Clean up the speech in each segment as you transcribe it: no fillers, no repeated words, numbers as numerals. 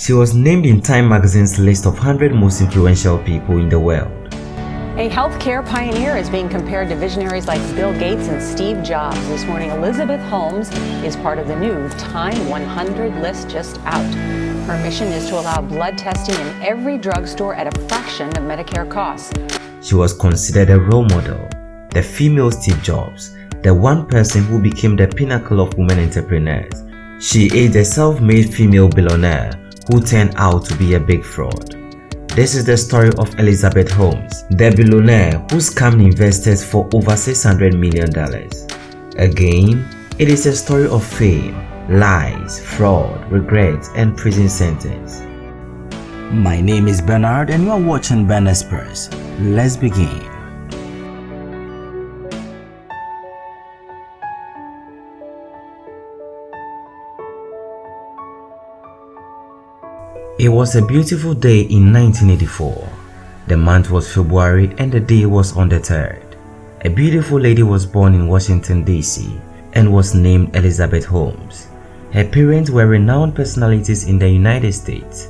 She was named in Time magazine's list of 100 most influential people in the world. A healthcare pioneer is being compared to visionaries like Bill Gates and Steve Jobs. This morning, Elizabeth Holmes is part of the new Time 100 list just out. Her mission is to allow blood testing in every drugstore at a fraction of Medicare costs. She was considered a role model, the female Steve Jobs, the one person who became the pinnacle of women entrepreneurs. She is a self-made female billionaire who turned out to be a big fraud. This is the story of Elizabeth Holmes, the billionaire who scammed investors for over $600 million. Again, it is a story of fame, lies, fraud, regret, and prison sentence. My name is Bernard and you are watching Ben Express. Let's begin. It was a beautiful day in 1984. The month was February and the day was on the 3rd. A beautiful lady was born in Washington, D.C. and was named Elizabeth Holmes. Her parents were renowned personalities in the United States.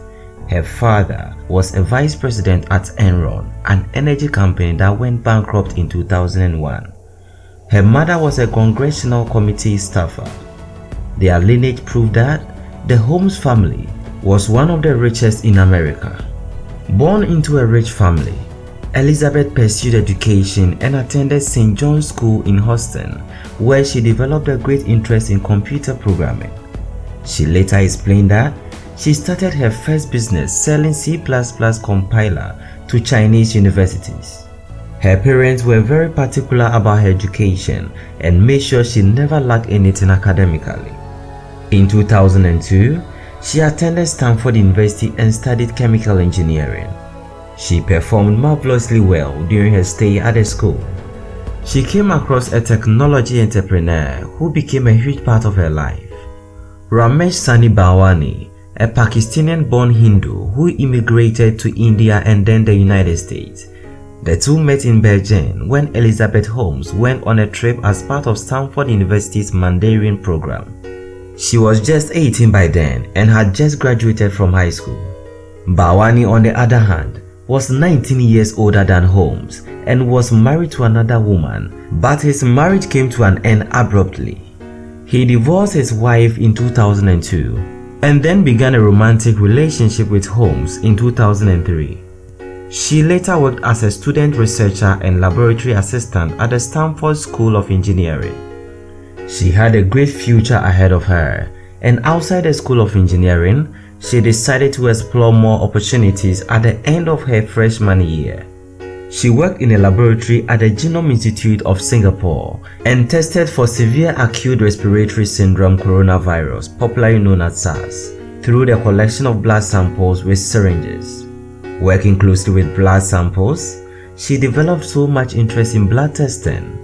Her father was a vice president at Enron, an energy company that went bankrupt in 2001. Her mother was a congressional committee staffer. Their lineage proved that the Holmes family was one of the richest in America. Born into a rich family, Elizabeth pursued education and attended St. John's School in Houston, where she developed a great interest in computer programming. She later explained that she started her first business selling C++ compiler to Chinese universities. Her parents were very particular about her education and made sure she never lacked anything academically. In 2002, she attended Stanford University and studied chemical engineering. She performed marvelously well during her stay at the school. She came across a technology entrepreneur who became a huge part of her life. Ramesh Sani Bhawani, a Pakistani-born Hindu who immigrated to India and then the United States. The two met in Beijing when Elizabeth Holmes went on a trip as part of Stanford University's Mandarin program. She was just 18 by then and had just graduated from high school. Bhawani, on the other hand, was 19 years older than Holmes and was married to another woman, but his marriage came to an end abruptly. He divorced his wife in 2002 and then began a romantic relationship with Holmes in 2003. She later worked as a student researcher and laboratory assistant at the Stanford School of Engineering. She had a great future ahead of her, and outside the School of Engineering, she decided to explore more opportunities at the end of her freshman year. She worked in a laboratory at the Genome Institute of Singapore and tested for severe acute respiratory syndrome coronavirus, popularly known as SARS, through the collection of blood samples with syringes. Working closely with blood samples, she developed so much interest in blood testing.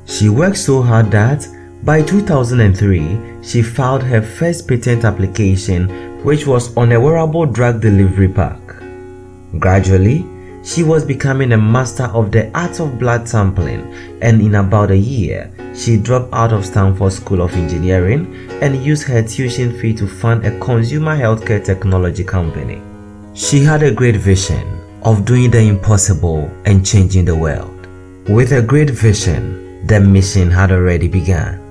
She worked so hard that by 2003, she filed her first patent application, which was on a wearable drug delivery pack. Gradually, she was becoming a master of the art of blood sampling, and in about a year, she dropped out of Stanford School of Engineering and used her tuition fee to fund a consumer healthcare technology company. She had a great vision of doing the impossible and changing the world. With a great vision, the mission had already begun.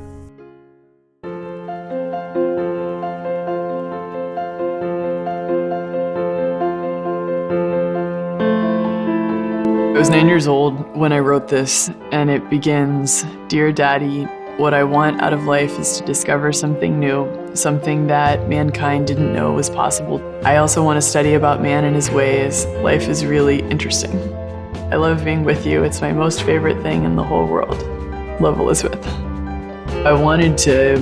I was 9 years old when I wrote this, and it begins, "Dear Daddy, what I want out of life is to discover something new, something that mankind didn't know was possible. I also want to study about man and his ways. Life is really interesting. I love being with you. It's my most favorite thing in the whole world. Love, Elizabeth." I wanted to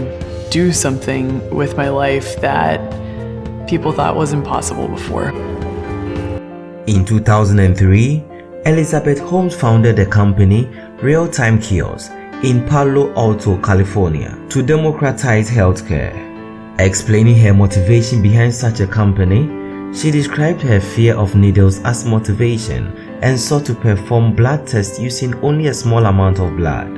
do something with my life that people thought was impossible before. In 2003, Elizabeth Holmes founded the company Real-Time Kiosk in Palo Alto, California, to democratize healthcare. Explaining her motivation behind such a company, she described her fear of needles as motivation and sought to perform blood tests using only a small amount of blood.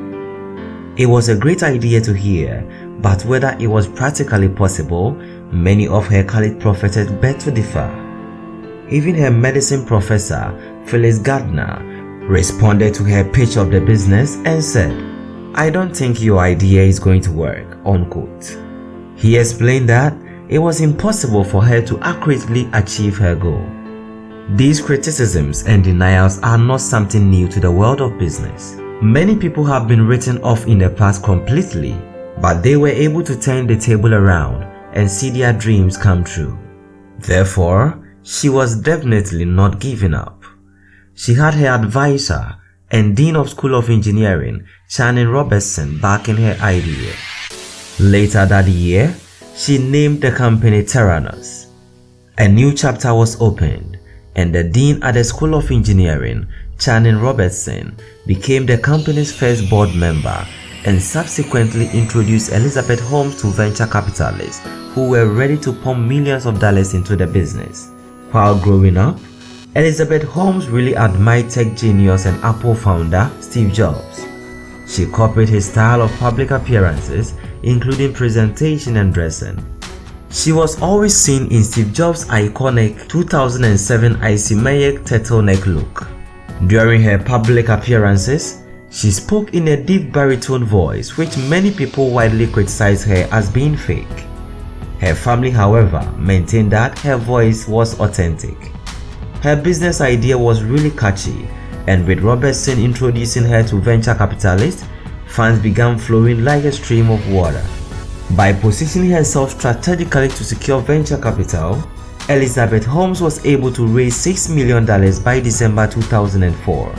It was a great idea to hear, but whether it was practically possible Many of her college professors begged to differ. Even her medicine professor, Phyllis Gardner, responded to her pitch of the business and said, "I don't think your idea is going to work," unquote. He explained that it was impossible for her to accurately achieve her goal. These criticisms and denials are not something new to the world of business. Many people have been written off in the past completely, but they were able to turn the table around and see their dreams come true. Therefore, she was definitely not giving up. She had her advisor and Dean of School of Engineering, Channing Robertson, backing her idea. Later that year, she named the company Theranos. A new chapter was opened, and the Dean at the School of Engineering, Channing Robertson, became the company's first board member and subsequently introduced Elizabeth Holmes to venture capitalists who were ready to pump millions of dollars into the business. While growing up, Elizabeth Holmes really admired tech genius and Apple founder Steve Jobs. She copied his style of public appearances, including presentation and dressing. She was always seen in Steve Jobs' iconic 2007 icy-mayak turtleneck look. During her public appearances, she spoke in a deep baritone voice, which many people widely criticized her as being fake. Her family, however, maintained that her voice was authentic. Her business idea was really catchy, and with Robertson introducing her to venture capitalists, funds began flowing like a stream of water. By positioning herself strategically to secure venture capital, Elizabeth Holmes was able to raise $6 million by December 2004.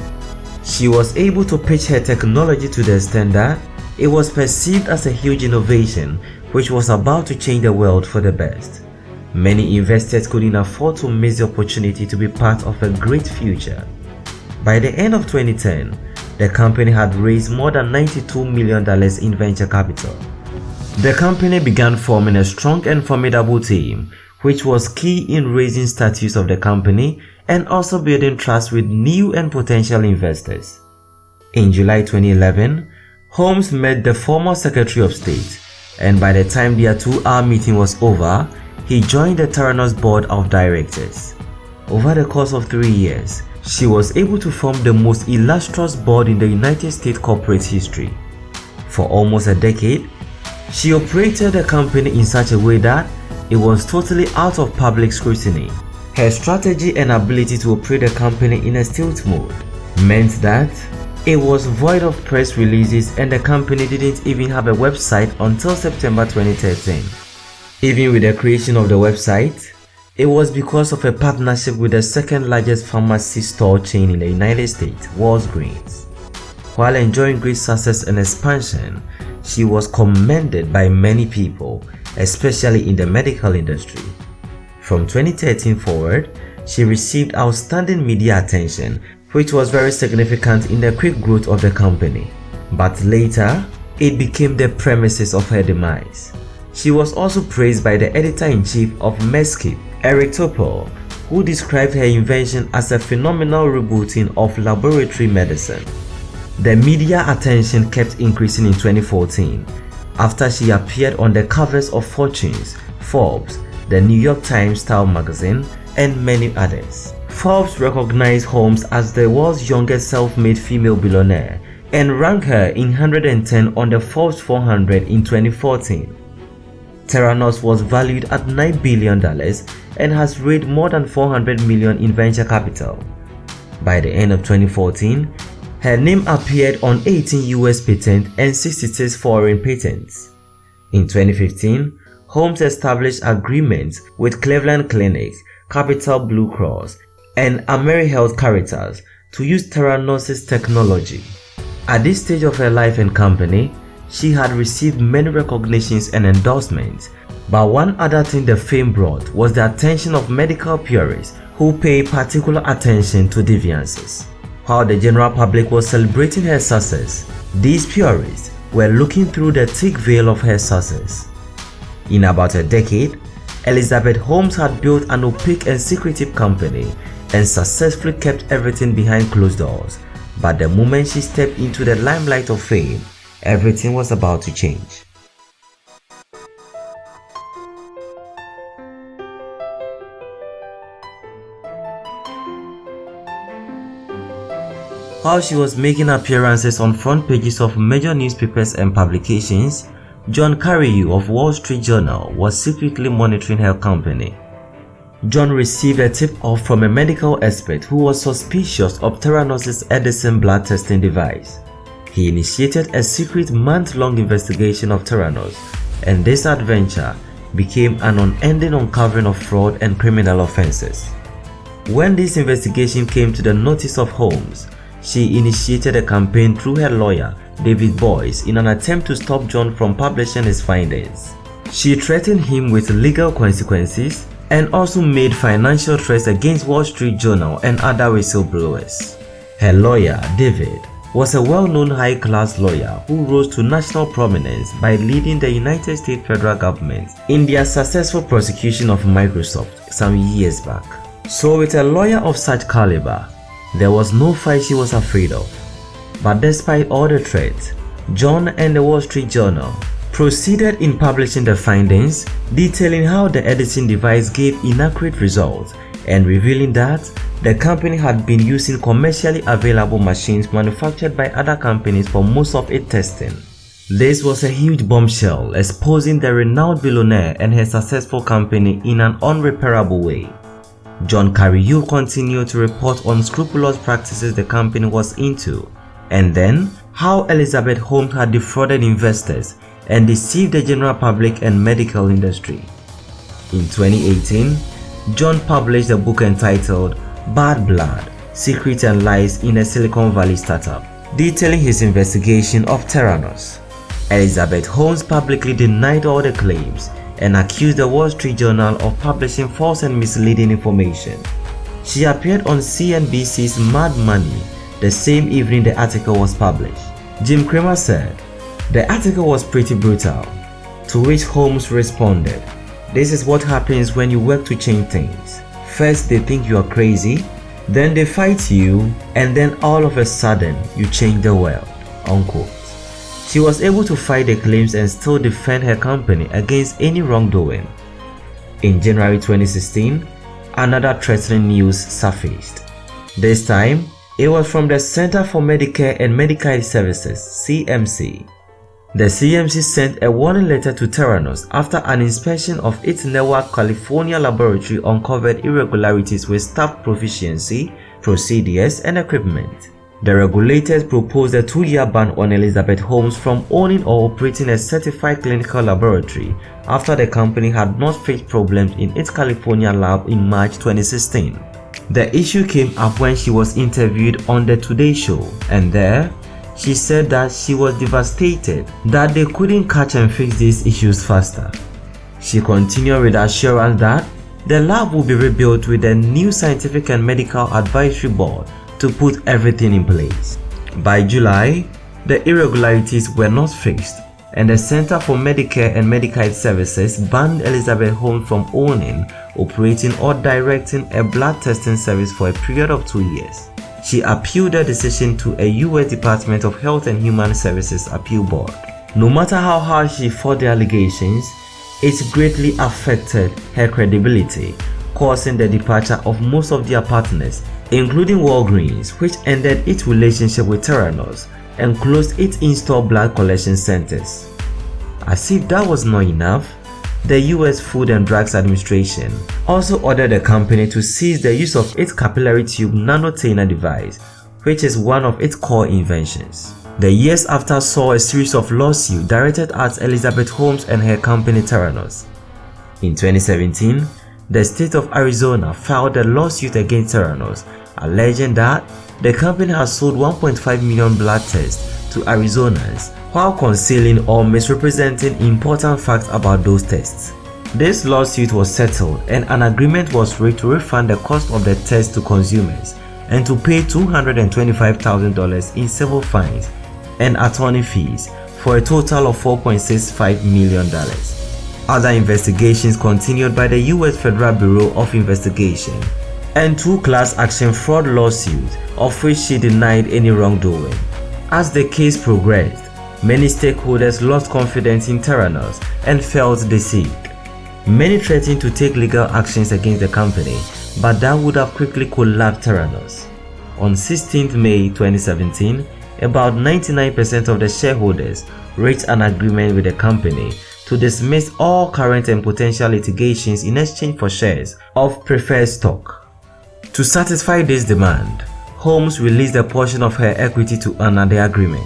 She was able to pitch her technology to the extent that it was perceived as a huge innovation which was about to change the world for the best. Many investors couldn't afford to miss the opportunity to be part of a great future. By the end of 2010, the company had raised more than $92 million in venture capital. The company began forming a strong and formidable team, which was key in raising status of the company and also building trust with new and potential investors. In July 2011, Holmes met the former Secretary of State, and by the time their 2-hour meeting was over, he joined the Theranos board of directors. Over the course of 3 years, she was able to form the most illustrious board in the United States corporate history. For almost a decade, she operated the company in such a way that it was totally out of public scrutiny. Her strategy and ability to operate the company in a stealth mode meant that it was void of press releases, and the company didn't even have a website until September 2013. Even with the creation of the website, it was because of a partnership with the second largest pharmacy store chain in the United States, Walgreens. While enjoying great success and expansion, she was commended by many people, especially in the medical industry. From 2013 forward, she received outstanding media attention, which was very significant in the quick growth of the company. But later, it became the premises of her demise. She was also praised by the editor-in-chief of Medscape, Eric Topol, who described her invention as a phenomenal rebooting of laboratory medicine. The media attention kept increasing in 2014 after she appeared on the covers of Fortune's, Forbes, the New York Times Style magazine, and many others. Forbes recognized Holmes as the world's youngest self-made female billionaire and ranked her in 110 on the Forbes 400 in 2014. Theranos was valued at $9 billion and has raised more than $400 million in venture capital. By the end of 2014, her name appeared on 18 US patents and 66 foreign patents. In 2015, Holmes established agreements with Cleveland Clinic, Capital Blue Cross, and AmeriHealth Caritas to use Theranos' technology. At this stage of her life and company, she had received many recognitions and endorsements, but one other thing the fame brought was the attention of medical purists who pay particular attention to deviances. While the general public was celebrating her success, these purists were looking through the thick veil of her success. In about a decade, Elizabeth Holmes had built an opaque and secretive company and successfully kept everything behind closed doors, but the moment she stepped into the limelight of fame, everything was about to change. While she was making appearances on front pages of major newspapers and publications, John Carreyrou of Wall Street Journal was secretly monitoring her company. John received a tip-off from a medical expert who was suspicious of Theranos' Edison blood testing device. He initiated a secret month-long investigation of Theranos, and this adventure became an unending uncovering of fraud and criminal offenses. When this investigation came to the notice of Holmes, she initiated a campaign through her lawyer, David Boyce, in an attempt to stop John from publishing his findings. She threatened him with legal consequences and also made financial threats against Wall Street Journal and other whistleblowers. Her lawyer, David, was a well-known high-class lawyer who rose to national prominence by leading the United States federal government in their successful prosecution of Microsoft some years back. So with a lawyer of such caliber, there was no fight she was afraid of. But despite all the threats, John and the Wall Street Journal proceeded in publishing the findings, detailing how the Edison device gave inaccurate results and revealing that the company had been using commercially available machines manufactured by other companies for most of its testing. This was a huge bombshell, exposing the renowned billionaire and her successful company in an unrepairable way. John Carreyrou continued to report on unscrupulous practices the company was into, and then how Elizabeth Holmes had defrauded investors and deceived the general public and medical industry. In 2018, John published a book entitled Bad Blood, Secrets and Lies in a Silicon Valley Startup, detailing his investigation of Theranos. Elizabeth Holmes publicly denied all the claims and accused the Wall Street Journal of publishing false and misleading information. She appeared on CNBC's Mad Money the same evening the article was published. Jim Cramer said, "The article was pretty brutal," to which Holmes responded, "This is what happens when you work to change things. First they think you are crazy, then they fight you, and then all of a sudden you change the world." Unquote. She was able to fight the claims and still defend her company against any wrongdoing. In January 2016, another threatening news surfaced. This time, it was from the Center for Medicare and Medicaid Services, CMC. The CMC sent a warning letter to Theranos after an inspection of its Newark, California laboratory uncovered irregularities with staff proficiency, procedures, and equipment. The regulators proposed a 2-year ban on Elizabeth Holmes from owning or operating a certified clinical laboratory after the company had not fixed problems in its California lab in March 2016. The issue came up when she was interviewed on the Today Show, and there, she said that she was devastated that they couldn't catch and fix these issues faster. She continued with assurance that the lab will be rebuilt with a new scientific and medical advisory board to put everything in place. By July, the irregularities were not fixed, and the Center for Medicare and Medicaid Services banned Elizabeth Holmes from owning, operating, or directing a blood testing service for a period of 2 years. She appealed the decision to a U.S. Department of Health and Human Services appeal board. No matter how hard she fought the allegations, it greatly affected her credibility, causing the departure of most of their partners, including Walgreens, which ended its relationship with Theranos and closed its in-store blood collection centers. As if that was not enough, the U.S. Food and Drugs Administration also ordered the company to cease the use of its capillary tube nanotainer device, which is one of its core inventions. The years after saw a series of lawsuits directed at Elizabeth Holmes and her company Theranos. In 2017, the state of Arizona filed a lawsuit against Theranos, alleging that the company has sold 1.5 million blood tests to Arizonans while concealing or misrepresenting important facts about those tests. This lawsuit was settled and an agreement was reached to refund the cost of the test to consumers and to pay $225,000 in civil fines and attorney fees for a total of $4.65 million. Other investigations continued by the U.S. Federal Bureau of Investigation and 2 class action fraud lawsuits, of which she denied any wrongdoing. As the case progressed, many stakeholders lost confidence in Theranos and felt deceived. Many threatened to take legal actions against the company, but that would have quickly collapsed Theranos. On 16th May 2017, about 99% of the shareholders reached an agreement with the company to dismiss all current and potential litigations in exchange for shares of preferred stock. To satisfy this demand, Holmes released a portion of her equity to honor the agreement.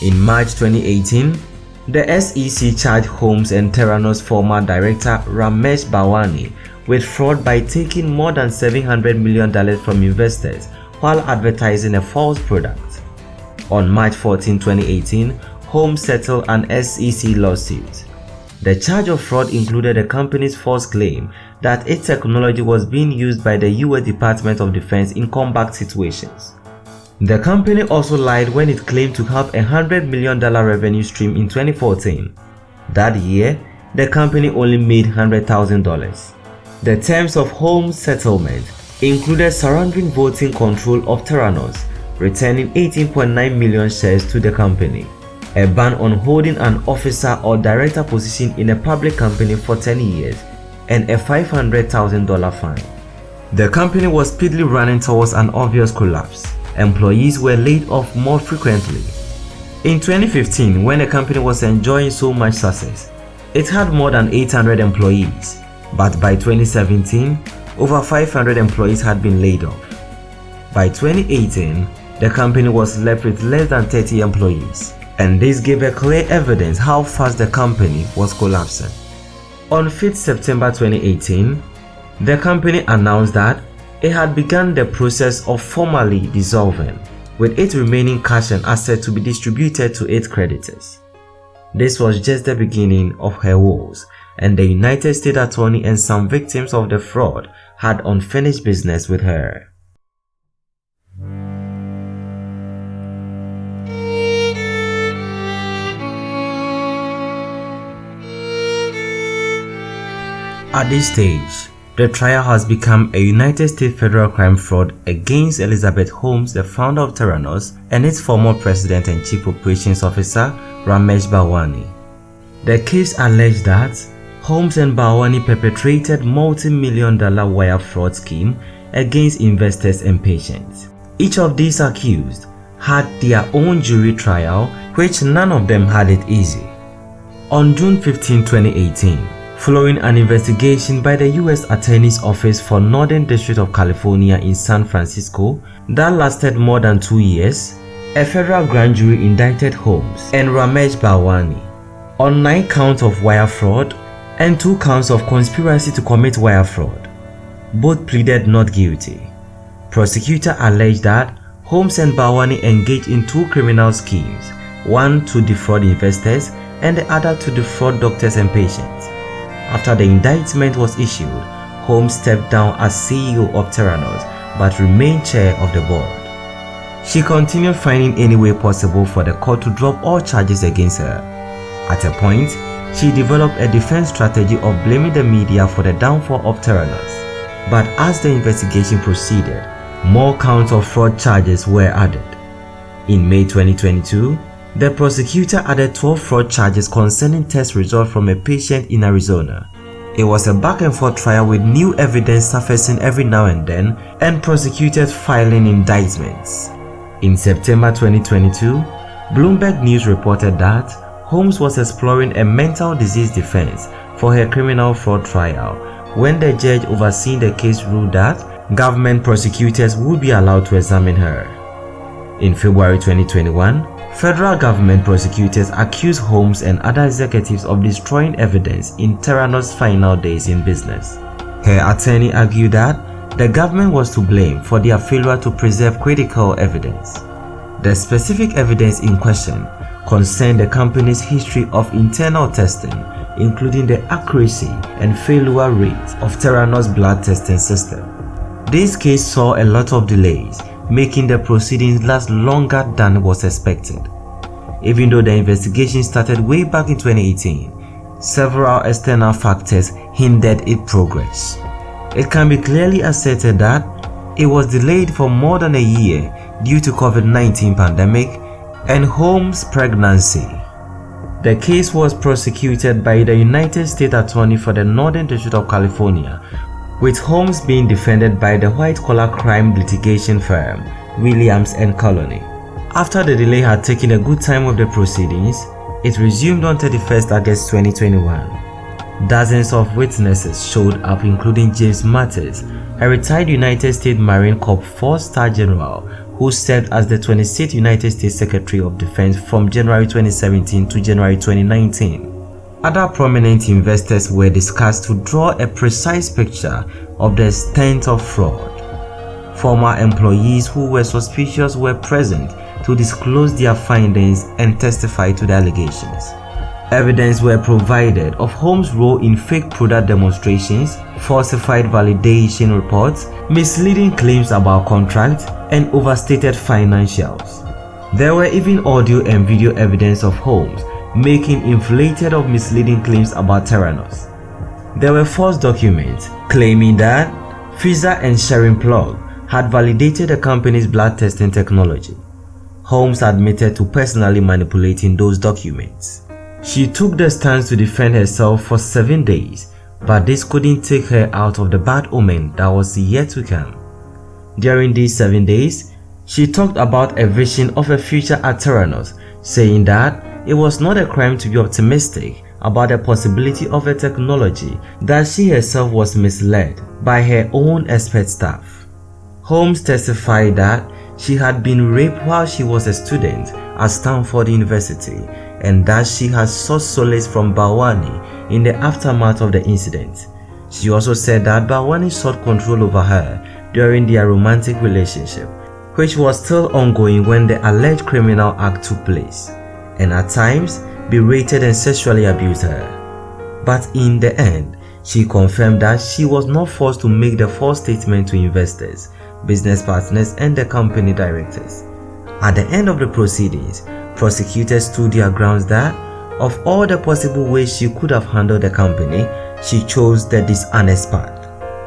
In March 2018, the SEC charged Holmes and Theranos former director Ramesh Bhawani with fraud by taking more than $700 million from investors while advertising a false product. On March 14, 2018, Holmes settled an SEC lawsuit. The charge of fraud included the company's false claim that its technology was being used by the US Department of Defense in combat situations. The company also lied when it claimed to have a $100 million revenue stream in 2014. That year, the company only made $100,000. The terms of Holmes' settlement included surrendering voting control of Theranos, returning 18.9 million shares to the company, a ban on holding an officer or director position in a public company for 10 years, and a $500,000 fine. The company was speedily running towards an obvious collapse. Employees were laid off more frequently. In 2015, when the company was enjoying so much success, it had more than 800 employees, but by 2017, over 500 employees had been laid off. By 2018, the company was left with less than 30 employees, and this gave a clear evidence how fast the company was collapsing. On 5th September 2018, the company announced that it had begun the process of formally dissolving, with its remaining cash and assets to be distributed to its creditors. This was just the beginning of her woes, and the United States Attorney and some victims of the fraud had unfinished business with her. At this stage, the trial has become a United States federal crime fraud against Elizabeth Holmes, the founder of Theranos, and its former president and chief operations officer, Ramesh Bhawani. The case alleged that Holmes and Bhawani perpetrated multi-million-dollar wire fraud scheme against investors and patients. Each of these accused had their own jury trial, which none of them had it easy. On June 15, 2018, following an investigation by the U.S. Attorney's Office for Northern District of California in San Francisco that lasted more than 2 years, a federal grand jury indicted Holmes and Ramesh Bhawani on 9 counts of wire fraud and 2 counts of conspiracy to commit wire fraud. Both pleaded not guilty. Prosecutor alleged that Holmes and Bhawani engaged in 2 criminal schemes, one to defraud investors and the other to defraud doctors and patients. After the indictment was issued, Holmes stepped down as CEO of Theranos but remained chair of the board. She continued finding any way possible for the court to drop all charges against her. At a point, she developed a defense strategy of blaming the media for the downfall of Theranos. But as the investigation proceeded, more counts of fraud charges were added. In May 2022, the prosecutor added 12 fraud charges concerning test results from a patient in Arizona. It was a back-and-forth trial with new evidence surfacing every now and then and prosecutors filing indictments. In September 2022, Bloomberg News reported that Holmes was exploring a mental disease defense for her criminal fraud trial when the judge overseeing the case ruled that government prosecutors would be allowed to examine her. In February 2021, federal government prosecutors accused Holmes and other executives of destroying evidence in Theranos' final days in business. Her attorney argued that the government was to blame for their failure to preserve critical evidence. The specific evidence in question concerned the company's history of internal testing, including the accuracy and failure rate of Theranos' blood testing system. This case saw a lot of delays, making the proceedings last longer than was expected. Even though the investigation started way back in 2018, several external factors hindered its progress. It can be clearly asserted that it was delayed for more than a year due to COVID-19 pandemic and Holmes' pregnancy. The case was prosecuted by the United States Attorney for the Northern District of California, with Holmes being defended by the white-collar crime litigation firm Williams & Colony. After the delay had taken a good time of the proceedings, it resumed on 31st August 2021. Dozens of witnesses showed up, including James Mattis, a retired United States Marine Corps 4-star general who served as the 26th United States Secretary of Defense from January 2017 to January 2019. Other prominent investors were discussed to draw a precise picture of the extent of fraud. Former employees who were suspicious were present to disclose their findings and testify to the allegations. Evidence were provided of Holmes' role in fake product demonstrations, falsified validation reports, misleading claims about contracts, and overstated financials. There were even audio and video evidence of Holmes making inflated or misleading claims about Theranos. There were false documents claiming that Pfizer and Sharing Plug had validated the company's blood testing technology. Holmes admitted to personally manipulating those documents. She took the stance to defend herself for 7 days, but this couldn't take her out of the bad omen that was yet to come. During these 7 days, she talked about a vision of a future at Theranos, saying that it was not a crime to be optimistic about the possibility of a technology, that she herself was misled by her own expert staff. Holmes testified that she had been raped while she was a student at Stanford University and that she had sought solace from Bhawani in the aftermath of the incident. She also said that Bhawani sought control over her during their romantic relationship, which was still ongoing when the alleged criminal act took place, and at times berated and sexually abused her. But in the end, she confirmed that she was not forced to make the false statement to investors, business partners, and the company directors. At the end of the proceedings, prosecutors stood their grounds that, of all the possible ways she could have handled the company, she chose the dishonest path.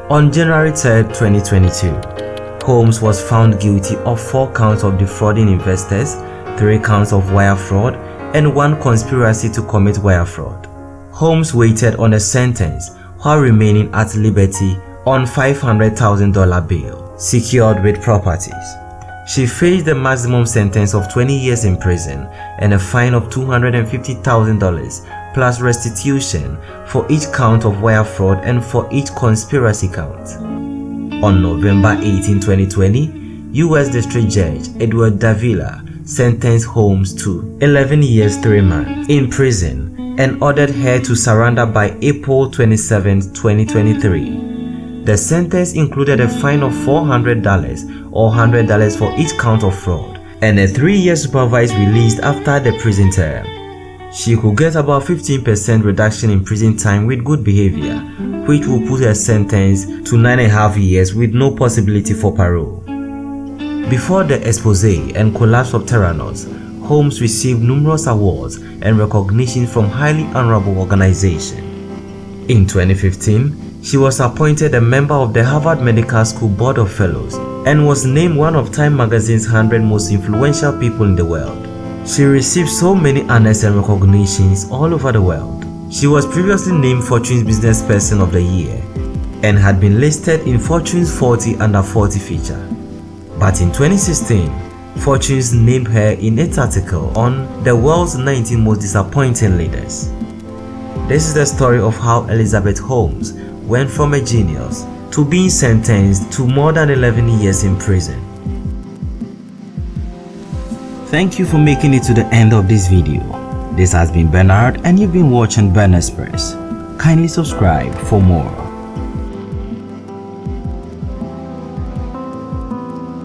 On January 3, 2022, Holmes was found guilty of 4 counts of defrauding investors, 3 counts of wire fraud, and 1 conspiracy to commit wire fraud. Holmes waited on a sentence while remaining at liberty on $500,000 bail, secured with properties. She faced a maximum sentence of 20 years in prison and a fine of $250,000 plus restitution for each count of wire fraud and for each conspiracy count. On November 18, 2020, U.S. District Judge Edward Davila sentenced Holmes to 11 years 3 months in prison and ordered her to surrender by April 27, 2023. The sentence included a fine of $400 or $100 for each count of fraud and a 3-year supervised release after the prison term. She could get about 15% reduction in prison time with good behavior, which will put her sentence to 9.5 years with no possibility for parole. Before the expose and collapse of Theranos, Holmes received numerous awards and recognition from highly honorable organizations. In 2015, she was appointed a member of the Harvard Medical School Board of Fellows and was named one of Time magazine's 100 most influential people in the world. She received so many honors and recognitions all over the world. She was previously named Fortune's Business Person of the Year and had been listed in Fortune's 40 Under 40 feature. But in 2016, Fortune's named her in its article on the world's 19 most disappointing leaders. This is the story of how Elizabeth Holmes went from a genius to being sentenced to more than 11 years in prison. Thank you for making it to the end of this video. This has been Bernard and you've been watching Ben Express. Kindly subscribe for more.